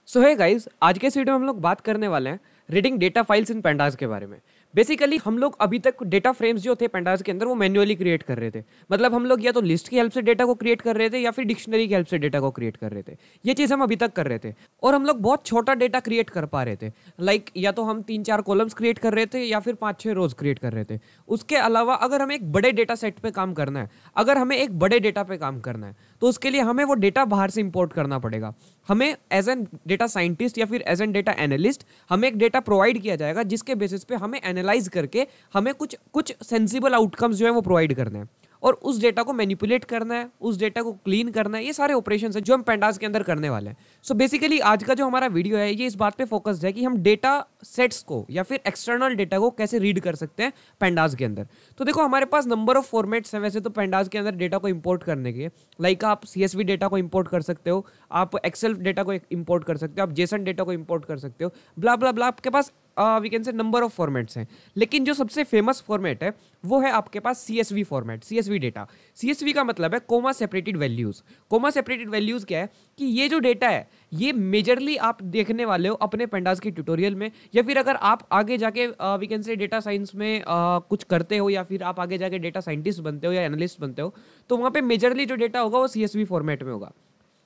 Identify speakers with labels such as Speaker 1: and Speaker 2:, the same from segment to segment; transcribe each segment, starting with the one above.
Speaker 1: सो है गाइस, आज के इस वीडियो में हम लोग बात करने वाले हैं reading data files in pandas के बारे में। बेसिकली हम लोग अभी तक डेटा फ्रेम्स जो थे पेंडास के अंदर वो मैन्युअली क्रिएट कर रहे थे। मतलब हम लोग या तो लिस्ट की हेल्प से डेटा को क्रिएट कर रहे थे या फिर डिक्शनरी की हेल्प से डेटा को क्रिएट कर रहे थे। ये चीज़ हम अभी तक कर रहे थे और हम लोग बहुत छोटा डेटा क्रिएट कर पा रहे थे। लाइक या तो हम 3-4 कॉलम्स क्रिएट कर रहे थे या फिर 5-6 रोज क्रिएट कर रहे थे। उसके अलावा अगर हमें एक बड़े डेटा सेट पे काम करना है, अगर हमें एक बड़े डेटा पे काम करना है, तो उसके लिए हमें वो डेटा बाहर से इंपोर्ट करना पड़ेगा। हमें एज एन डेटा साइंटिस्ट या फिर एज एन डेटा एनालिस्ट हमें एक डेटा प्रोवाइड किया जाएगा जिसके बेसिस पे हमें एनालाइज करके हमें कुछ सेंसिबल आउटकम्स जो है वो प्रोवाइड करने हैं और उस डेटा को मैनिपुलेट करना है, उस डेटा को क्लीन करना है। ये सारे ऑपरेशंस हैं जो हम पेंडास के अंदर करने वाले हैं। सो बेसिकली आज का जो हमारा वीडियो है ये इस बात पे फोकस्ड है कि हम डेटा सेट्स को या फिर एक्सटर्नल डेटा को कैसे रीड कर सकते हैं पेंडास के अंदर। तो देखो हमारे पास नंबर ऑफ फॉर्मेट्स हैं वैसे तो पेंडास के अंदर डेटा को इंपोर्ट करने के। लाइक आप CSV डेटा को इंपोर्ट कर सकते हो, आप एक्सेल डेटा को इंपोर्ट कर सकते हो, आप जेसन डेटा को इंपोर्ट कर सकते हो, ब्ला ब्ला ब्ला। आपके पास we can say number of formats हैं, लेकिन जो सबसे फेमस फॉर्मेट है वो है आपके पास CSV format, CSV data. CSV का मतलब है coma separated values. Coma separated values क्या है कि ये जो डेटा है ये मेजरली आप देखने वाले हो अपने पेंडास के ट्यूटोरियल में, या फिर अगर आप आगे जाके we can say data science में कुछ करते हो या फिर आप आगे जाके डेटा साइंटिस्ट बनते हो या एनालिस्ट बनते हो, तो वहाँ पे मेजरली जो डेटा होगा वो CSV फॉर्मेट में होगा।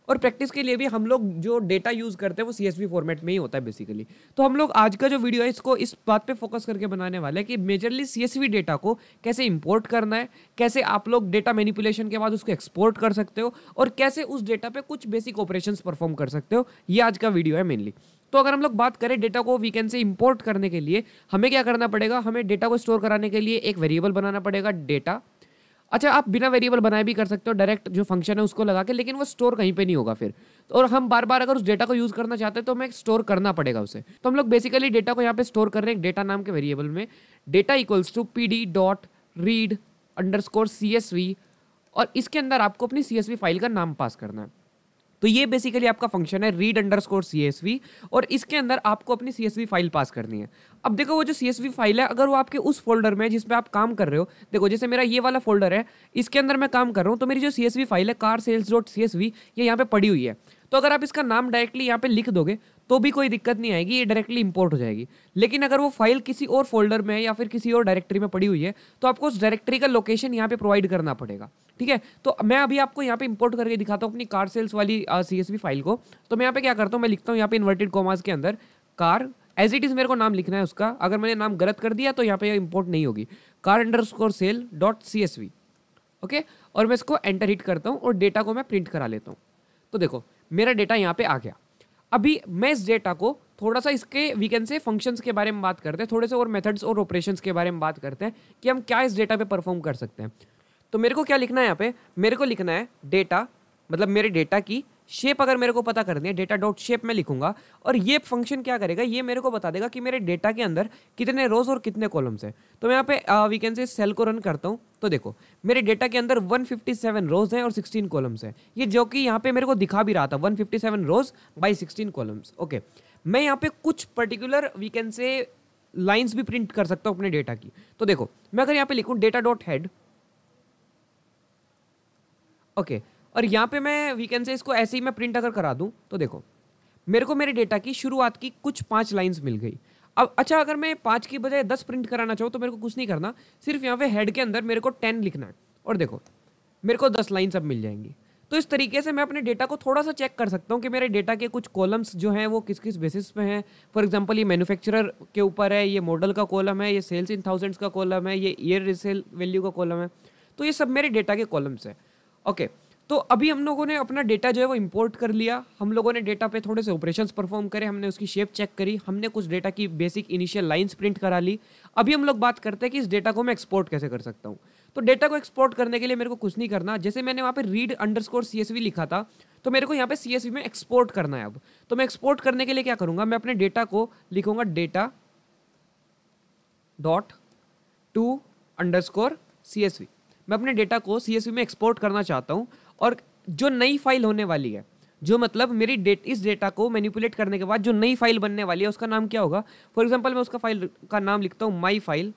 Speaker 1: और प्रैक्टिस के लिए भी हम लोग जो डेटा यूज करते हैं वो CSV फॉर्मेट में ही होता है बेसिकली। तो हम लोग आज का जो वीडियो है इसको इस बात पे फोकस करके बनाने वाले हैं कि मेजरली CSV डेटा को कैसे इंपोर्ट करना है, कैसे आप लोग डेटा मैनिपुलेशन के बाद उसको एक्सपोर्ट कर सकते हो और कैसे उस डेटा पे कुछ बेसिक ऑपरेशंस परफॉर्म कर सकते हो। ये आज का वीडियो है मेनली। तो अगर हम लोग बात करें डेटा को वी कैन से इंपोर्ट करने के लिए हमें क्या करना पड़ेगा, हमें डेटा को स्टोर कराने के लिए एक वेरिएबल बनाना पड़ेगा डेटा। अच्छा, आप बिना वेरिएबल बनाए भी कर सकते हो, डायरेक्ट जो फंक्शन है उसको लगा के, लेकिन वो स्टोर कहीं पे नहीं होगा फिर। और हम बार बार अगर उस डेटा को यूज करना चाहते हैं तो हमें स्टोर करना पड़ेगा उसे। तो हम लोग बेसिकली डेटा को यहाँ पे स्टोर कर रहे हैं डेटा नाम के वेरिएबल में। डेटा इक्वल्स टू pd.read_csv और इसके अंदर आपको अपनी CSV फाइल का नाम पास करना है। तो ये बेसिकली आपका फंक्शन है read_csv और इसके अंदर आपको अपनी CSV फाइल पास करनी है। अब देखो वो जो CSV फाइल है अगर वो आपके उस फोल्डर में है जिसमें आप काम कर रहे हो, देखो जैसे मेरा ये वाला फोल्डर है, इसके अंदर मैं काम कर रहा हूँ, तो मेरी जो CSV फाइल है carsales.csv ये यहाँ पे पड़ी हुई है। तो अगर आप इसका नाम डायरेक्टली यहाँ पे लिख दोगे तो भी कोई दिक्कत नहीं आएगी, ये डायरेक्टली इंपोर्ट हो जाएगी। लेकिन अगर वो फाइल किसी और फोल्डर में है या फिर किसी और डायरेक्टरी में पड़ी हुई है तो आपको उस डायरेक्टरी का लोकेशन यहाँ पे प्रोवाइड करना पड़ेगा। ठीक है, तो मैं अभी आपको यहाँ पे इंपोर्ट करके दिखाता हूँ अपनी कार सेल्स वाली CSV फाइल को। तो मैं यहाँ पे क्या करता हूँ, मैं लिखता हूँ यहाँ पे इन्वर्टेड कॉमास के अंदर कार, एज इट इज मेरे को नाम लिखना है उसका। अगर मैंने नाम गलत कर दिया तो यहाँ पे इंपोर्ट नहीं होगी, car_sale.csv। ओके, और मैं इसको एंटर हिट करता हूँ और डेटा को मैं प्रिंट करा लेता हूँ। तो देखो मेरा डेटा यहाँ पे आ गया। अभी मैं इस डेटा को थोड़ा सा इसके वी कैन से फंक्शंस के बारे में बात करते हैं, थोड़े से और मेथड्स और ऑपरेशंस के बारे में बात करते हैं कि हम क्या इस डेटा पे परफॉर्म कर सकते हैं। तो मेरे को क्या लिखना है यहाँ पे, मेरे को लिखना है डेटा, मतलब मेरे डेटा की शेप अगर मेरे को पता करनी है डेटा डॉट शेप में लिखूंगा और ये फंक्शन क्या करेगा, ये मेरे को बता देगा कि मेरे डेटा के अंदर कितने रोज और कितने कॉलम्स हैं। तो मैं यहाँ पे वी कैन से सेल को रन करता हूँ। तो देखो मेरे डेटा के अंदर 157 रोज हैं और 16 कॉलम्स हैं, ये जो कि यहाँ पे मेरे को दिखा भी रहा था 157 रोज बाई 16 कॉलम्स। ओके, मैं यहाँ पे कुछ particular we can say lines भी प्रिंट कर सकता हूँ अपने डेटा की। तो देखो मैं अगर यहाँ पे लिखूँ डेटा डॉट हेड, ओके, और यहाँ पे मैं वी कैन से इसको ऐसे ही मैं प्रिंट अगर करा दूं तो देखो मेरे को मेरे डेटा की शुरुआत की कुछ 5 लाइंस मिल गई। अब अच्छा, अगर मैं 5 की बजाय 10 प्रिंट कराना चाहूँ तो मेरे को कुछ नहीं करना, सिर्फ यहाँ पे हेड के अंदर मेरे को 10 लिखना है और देखो मेरे को 10 लाइन्स अब मिल जाएंगी। तो इस तरीके से मैं अपने डेटा को थोड़ा सा चेक कर सकता हूँ कि मेरे डेटा के कुछ कॉलम्स जो हैं वो किस किस बेसिस पे हैं। फॉर एग्जांपल ये मैन्युफैक्चरर के ऊपर है, ये मॉडल का कॉलम है, ये सेल्स इन थाउजेंड्स का कॉलम है, ये ईयर रिसेल वैल्यू का कॉलम है। तो ये सब मेरे डेटा के कॉलम्स है। ओके, तो अभी हम लोगों ने अपना डेटा जो है वो इंपोर्ट कर लिया, हम लोगों ने डेटा पे थोड़े से ऑपरेशंस परफॉर्म करे, हमने उसकी शेप चेक करी, हमने कुछ डेटा की बेसिक इनिशियल लाइंस प्रिंट करा ली। अभी हम लोग बात करते हैं कि इस डेटा को मैं एक्सपोर्ट कैसे कर सकता हूँ। तो डेटा को एक्सपोर्ट करने के लिए मेरे को कुछ नहीं करना, जैसे मैंने वहाँ पे read_csv लिखा था तो मेरे को यहाँ पे CSV में एक्सपोर्ट करना है। अब तो मैं एक्सपोर्ट करने के लिए क्या करूँगा, मैं अपने डेटा को लिखूंगा डेटा डॉट to_csv। मैं अपने डेटा को CSV में एक्सपोर्ट करना चाहता हूँ और जो नई फाइल होने वाली है, जो मतलब मेरी इस डेटा को मैनिपुलेट करने के बाद जो नई फाइल बनने वाली है उसका नाम क्या होगा। फॉर एग्जांपल मैं उसका फाइल का नाम लिखता हूँ myfile.csv।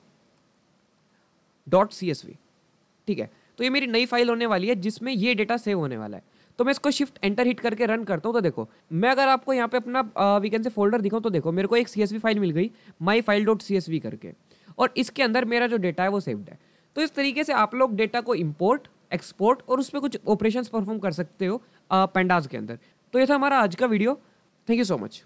Speaker 1: ठीक है, तो ये मेरी नई फाइल होने वाली है जिसमें ये डेटा सेव होने वाला है। तो मैं इसको शिफ्ट एंटर हिट करके रन करता हूँ। तो देखो मैं अगर आपको यहाँ पे अपना वीकेंड से फोल्डर दिखाऊँ तो देखो मेरे को एक CSV फाइल मिल गई myfile.csv करके, और इसके अंदर मेरा जो डेटा है वो सेव्ड है। तो इस तरीके से आप लोग डेटा को इंपोर्ट, एक्सपोर्ट और उस पर कुछ ऑपरेशंस परफॉर्म कर सकते हो पेंडास के अंदर। तो ये था हमारा आज का video. Thank you so much.